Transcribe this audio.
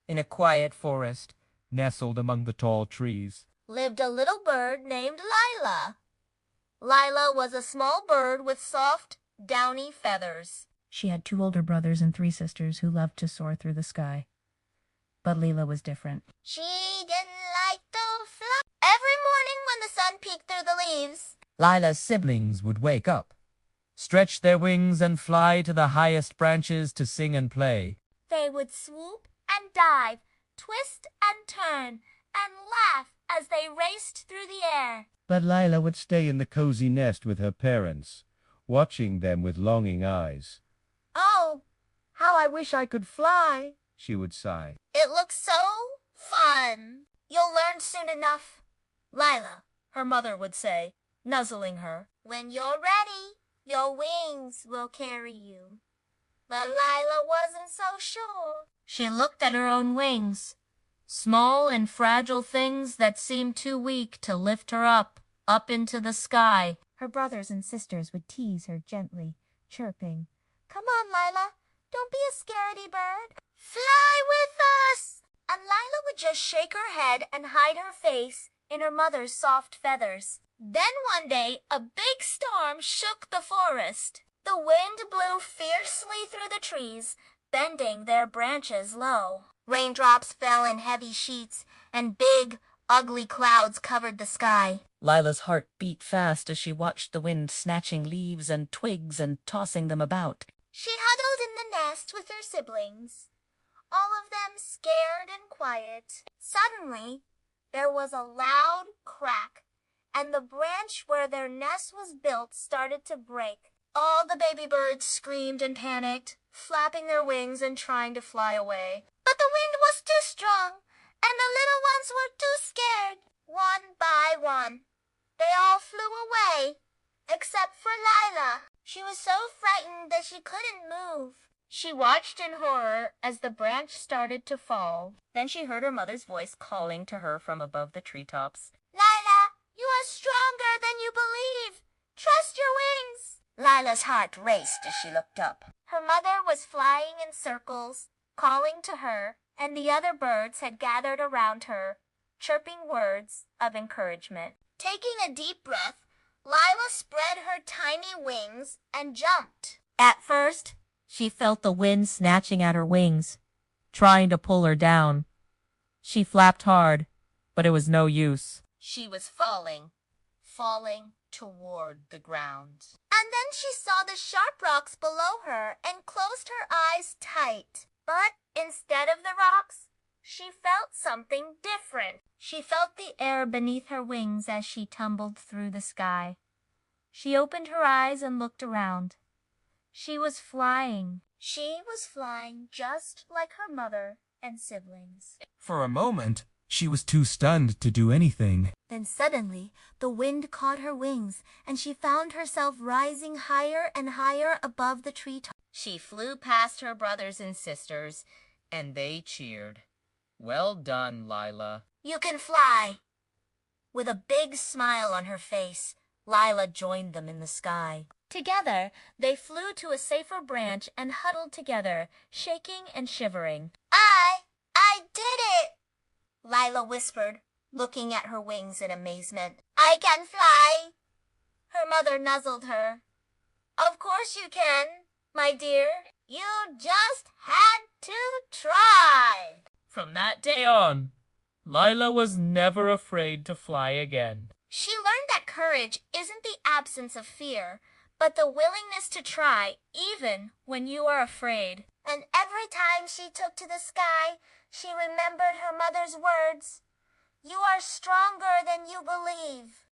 In a quiet forest, nestled among the tall trees, lived a little bird named Lila. Lila was a small bird with soft, downy feathers. She had 2 older brothers and 3 sisters who loved to soar through the sky. But Leela was different. She didn't like to fly. Every morning when the sun peeked through the leaves, Lila's siblings would wake up, stretch their wings and fly to the highest branches to sing and play. they would swoop and dive, twist and turn, and laugh as they raced through the air. But Lila would stay in the cozy nest with her parents, watching them with longing eyes. Oh, How I wish I could fly, She would sigh. it looks so fun. You'll learn soon enough, Lila, her mother would say, nuzzling her. When you're ready, your wings will carry you. But Lila wasn't so sure. She looked at her own wings, small and fragile things that seemed too weak to lift her up into the sky. Her brothers and sisters would tease her gently, chirping, Come on, Lila, don't be a scaredy bird. Fly with us! And Lila would just shake her head and hide her face in her mother's soft feathers. Then one day, a big storm shook the forest. The wind blew fiercely through the trees, bending their branches low. Raindrops fell in heavy sheets, and big, ugly clouds covered the sky. Lila's heart beat fast as she watched the wind snatching leaves and twigs and tossing them about. She huddled in the nest with her siblings, all of them scared and quiet. Suddenly, there was a loud crack, and the branch where their nest was built started to break. All the baby birds screamed and panicked, flapping their wings and trying to fly away. But the wind was too strong, and the little ones were too scared. One by one, they all flew away, except for Lila. She was so frightened that she couldn't move. She watched in horror as the branch started to fall. Then she heard her mother's voice calling to her from above the treetops. Lila, you are stronger than you believe. Trust your wings. Lila's heart raced as she looked up. Her mother was flying in circles, calling to her, and the other birds had gathered around her, chirping words of encouragement. Taking a deep breath, Lila spread her tiny wings and jumped. At first, she felt the wind snatching at her wings, trying to pull her down. She flapped hard, but it was no use. She was falling toward the ground. And then she saw the sharp rocks below her and closed her eyes tight. But instead of the rocks, she felt something different. She felt the air beneath her wings as she tumbled through the sky. She opened her eyes and looked around. She was flying. She was flying just like her mother and siblings. For a moment, she was too stunned to do anything. Then suddenly, the wind caught her wings, and she found herself rising higher and higher above the treetops. She flew past her brothers and sisters, And they cheered. Well done, Lila. You can fly! With a big smile on her face, Lila joined them in the sky. Together, they flew to a safer branch and huddled together, shaking and shivering. I did it! Lila whispered, looking at her wings in amazement. I can fly! Her mother nuzzled her. Of course you can, my dear. You just had to try. From that day on, Lila was never afraid to fly again. She learned that courage isn't the absence of fear, but the willingness to try even when you are afraid. And every time she took to the sky, she remembered her mother's words. You are stronger than you believe.